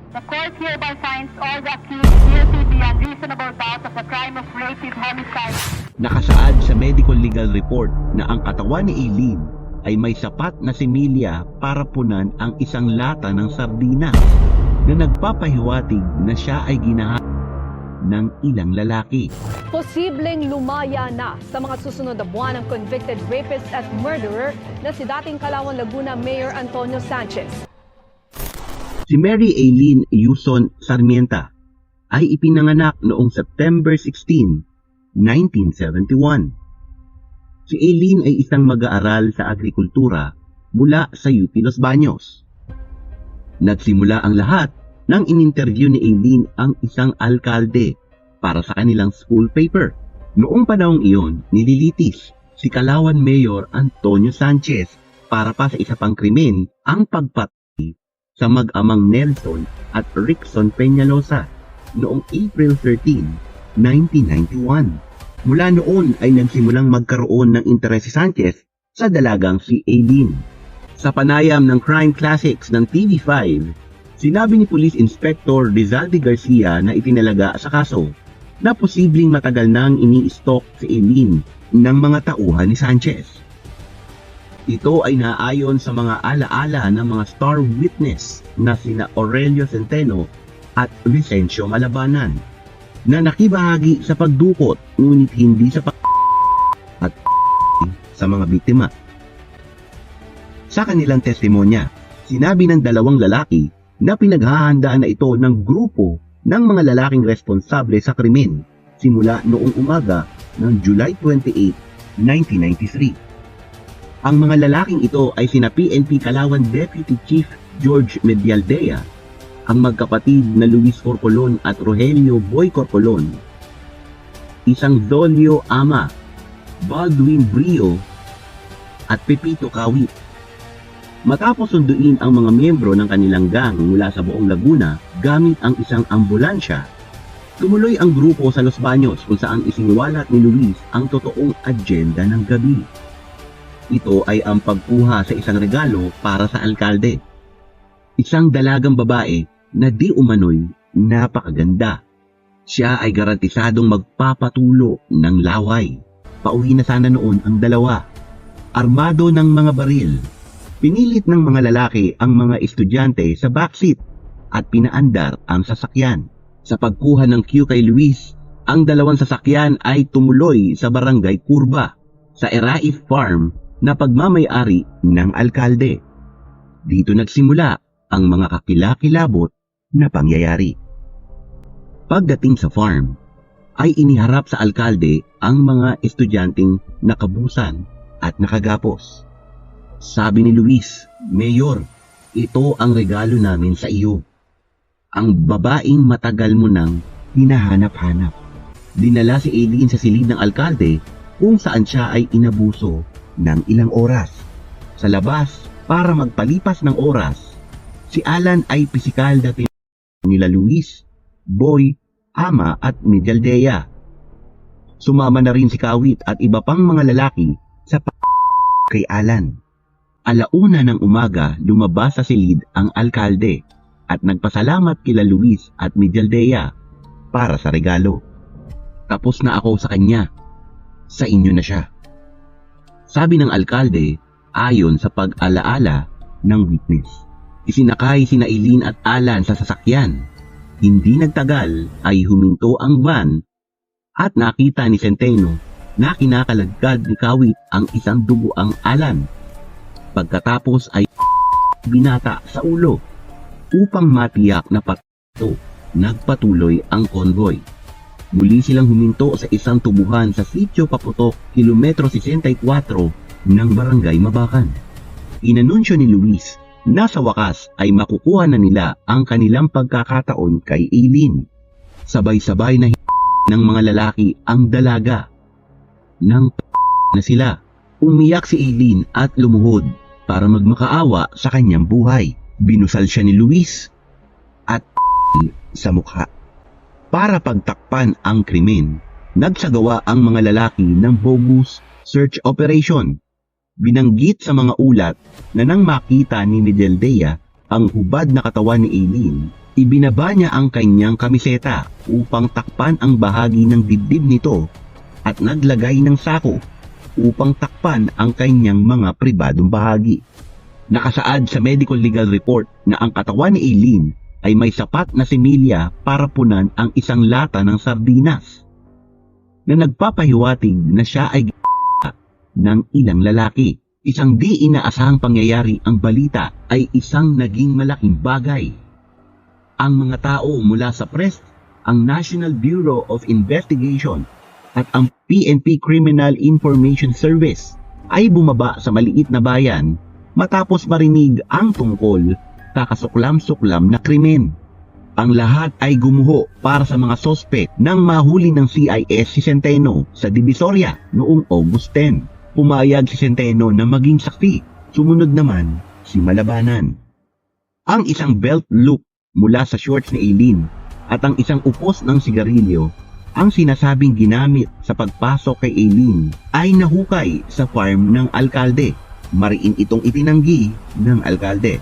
The court hereby finds all the accused guilty beyond reasonable doubt of the crime of rape with homicide. Nakasaad sa medical legal report na ang katawan ni Eileen ay may sapat na similya para punan ang isang lata ng sardinas na nagpapahiwatig na siya ay ginawa ng ilang lalaki. Posibleng lumaya na sa mga susunod na buwan ang convicted rapist at murderer na si dating Calauan, Laguna Mayor Antonio Sanchez. Si Mary Eileen Yuson Sarmienta ay ipinanganak noong September 16, 1971. Si Eileen ay isang mag-aaral sa agrikultura mula sa UP Los Baños. Nagsimula ang lahat nang in-interview ni Eileen ang isang alkalde para sa kanilang school paper. Noong panahong iyon, nililitis si Calauan Mayor Antonio Sanchez para pa sa isa pang krimen, ang pagpatay sa mag-amang Nelson at Rickson Peñalosa noong April 13, 1991. Mula noon ay nagsimulang magkaroon ng interes si Sanchez sa dalagang si Eileen. Sa panayam ng Crime Classics ng TV5, sinabi ni Police Inspector Rizalde Garcia na itinalaga sa kaso na posibleng matagal nang ini-stalk si Eileen ng mga tauhan ni Sanchez. Ito ay naayon sa mga alaala ng mga star witness na sina Aurelio Centeno at Vicencio Malabanan na nakibahagi sa pagdukot ngunit hindi sa at sa mga biktima. Sa kanilang testimonya, sinabi ng dalawang lalaki na pinaghahandaan na ito ng grupo ng mga lalaking responsable sa krimen simula noong umaga ng July 28, 1993. Ang mga lalaking ito ay sina PNP Calauan Deputy Chief George Medialdea, ang magkapatid na Luis Corcolon at Rogelio Boy Corcolon, isang Zolio Ama, Baldwin Brio at Pepito Kawit. Matapos sunduin ang mga miyembro ng kanilang gang mula sa buong Laguna gamit ang isang ambulansya, tumuloy ang grupo sa Los Baños kung saan isiniwalat ni Luis ang totoong agenda ng gabi. Ito ay ang pagkuha sa isang regalo para sa alkalde. Isang dalagang babae na di umano'y napakaganda. Siya ay garantisadong magpapatulo ng laway. Pauwi na sana noon ang dalawa, armado ng mga baril. Pinilit ng mga lalaki ang mga estudyante sa backseat at pinaandar ang sasakyan. Sa pagkuha ng cue kay Luis, ang dalawang sasakyan ay tumuloy sa barangay Curva, sa Eraif Farm na pagmamay-ari ng alkalde. Dito nagsimula ang mga kakilakilabot na pangyayari. Pagdating sa farm, ay iniharap sa alkalde ang mga estudyanteng nakabusan at nakagapos. Sabi ni Luis, "Mayor, ito ang regalo namin sa iyo. Ang babaeng matagal mo nang hinahanap-hanap." Dinala si Eileen sa silid ng alkalde kung saan siya ay inabuso ng ilang oras. Sa labas, para magpalipas ng oras, si Alan ay pisikal na nila Luis, Boy, Ama at Medialdea. Sumama na rin si Kawit at iba pang mga lalaki sa kay Alan. Alauna ng umaga, lumabas sa silid ang alkalde at nagpasalamat kila Luis at Medialdea para sa regalo. "Tapos na ako sa kanya. Sa inyo na siya," sabi ng alkalde ayon sa pag-alaala ng witness. Isinakay sina Eileen at Alan sa sasakyan. Hindi nagtagal ay huminto ang van at nakita ni Centeno na kinakalagkad ni Kawit ang isang duguang Alan. Pagkatapos ay binata sa ulo upang matiyak na pato. Nagpatuloy ang konvoy. Muli silang huminto sa isang tubuhan sa Sitio Paputok, kilometro 64 ng Barangay Mabakan. Inanunsyo ni Luis na sa wakas ay makukuha na nila ang kanilang pagkakataon kay Eileen. Sabay-sabay na ng mga lalaki ang dalaga. Nang na sila, umiyak si Eileen at lumuhod para magmakaawa sa kanyang buhay. Binusal siya ni Luis at sa mukha. Para pagtakpan ang krimen, nagsagawa ang mga lalaki ng bogus search operation. Binanggit sa mga ulat na nang makita ni Medialdea ang hubad na katawan ni Eileen, Ibinaba niya ang kanyang kamiseta upang takpan ang bahagi ng dibdib nito at naglagay ng sako upang takpan ang kanyang mga pribadong bahagi. Nakasaad sa medical legal report na ang katawan ni Eileen ay may sapat na similya para punan ang isang lata ng sardinas, na nagpapahiwatig na siya ay ng ilang lalaki. Isang di inaasahang pangyayari ang balita ay isang naging malaking bagay. Ang mga tao mula sa press, ang National Bureau of Investigation at ang PNP Criminal Information Service ay bumaba sa maliit na bayan matapos marinig ang tungkol sa kasuklam-suklam na krimen. Ang lahat ay gumuho para sa mga sospek nang mahuli ng CIS si Centeno sa Divisoria noong August 10. Pumayag si Centeno na maging saksi. Sumunod naman si Malabanan. Ang isang belt loop mula sa shorts ni Eileen at ang isang upos ng sigarilyo ang sinasabing ginamit sa pagpasok kay Eileen ay nahukay sa farm ng alkalde. Mariin itong itinanggi ng alkalde.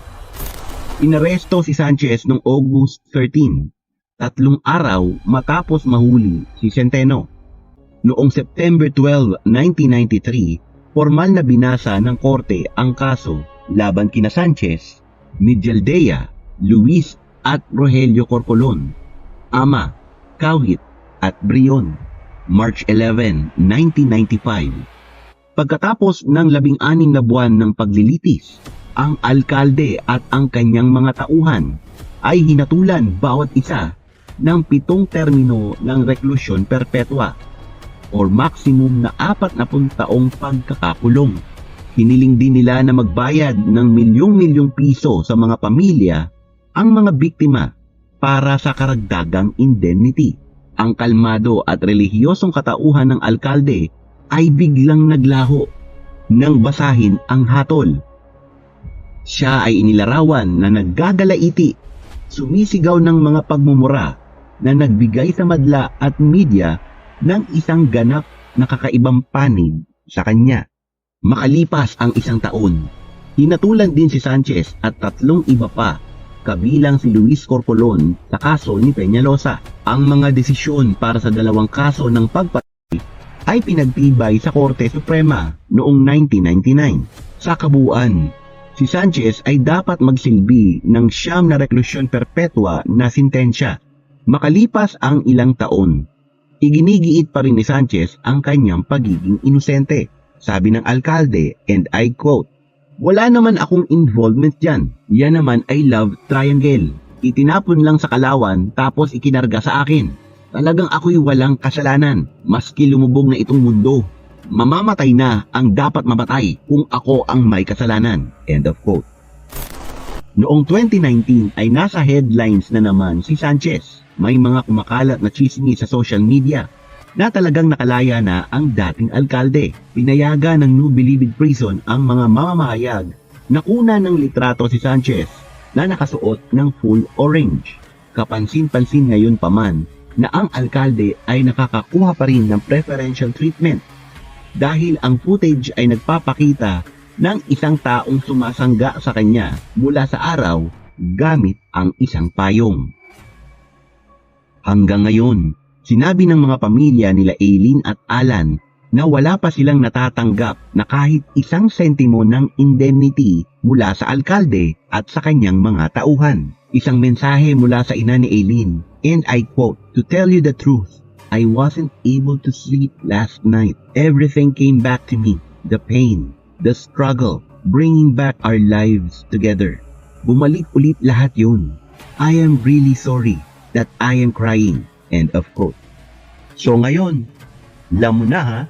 Inaresto si Sanchez noong August 13, 3 araw matapos mahuli si Centeno. Noong September 12, 1993, formal na binasa ng korte ang kaso laban kina Sanchez, Medialdea, Luis at Rogelio Corcolon, Ama, Kawit at Brion, March 11, 1995. Pagkatapos ng 16 na buwan ng paglilitis, ang alkalde at ang kanyang mga tauhan ay hinatulan bawat isa ng 7 termino ng reklusyon perpetua or maximum na 40 taong pagkakakulong. Hiniling din nila na magbayad ng milyong-milyong piso sa mga pamilya ang mga biktima para sa karagdagang indemnity. Ang kalmado at relihiyosong katauhan ng alkalde ay biglang naglaho nang basahin ang hatol. Siya ay inilarawan na naggagalaiti, sumisigaw ng mga pagmumura na nagbigay sa madla at media ng isang ganap na kakaibang panig sa kanya. Makalipas ang 1 taon, hinatulan din si Sanchez at 3 iba pa, kabilang si Luis Corcolon sa kaso ni Peñalosa. Ang mga desisyon para sa 2 kaso ng pagpatay ay pinagtibay sa Korte Suprema noong 1999. Sa kabuuan, si Sanchez ay dapat magsilbi ng 9 na reklusyon perpetua na sintensya. Makalipas ang ilang taon, iginigiit pa rin ni Sanchez ang kanyang pagiging inosente. Sabi ng alkalde, and I quote, "Wala naman akong involvement dyan. Yan naman ay love triangle. Itinapon lang sa Kalawan tapos ikinarga sa akin. Talagang ako'y walang kasalanan. Maski lumubog na itong mundo, mamamatay na ang dapat mamatay kung ako ang may kasalanan." End of quote. Noong 2019 ay nasa headlines na naman si Sanchez. May mga kumakalat na chismis sa social media na talagang nakalaya na ang dating alkalde. Pinayagan ng New Bilibid Prison ang mga mamamahayag na kuna ng litrato si Sanchez na nakasuot ng full orange. Kapansin-pansin ngayon pa man na ang alkalde ay nakakakuha pa rin ng preferential treatment dahil ang footage ay nagpapakita ng isang taong sumasangga sa kanya mula sa araw gamit ang isang payong. Hanggang ngayon, sinabi ng mga pamilya nila Eileen at Alan na wala pa silang natatanggap na kahit 1 sentimo ng indemnity mula sa alkalde at sa kanyang mga tauhan. Isang mensahe mula sa ina ni Eileen, and I quote, "To tell you the truth, I wasn't able to sleep last night. Everything came back to me. The pain, the struggle, bringing back our lives together. Bumalik ulit lahat yun. I am really sorry that I am crying." End of quote. So ngayon, alam mo na ha,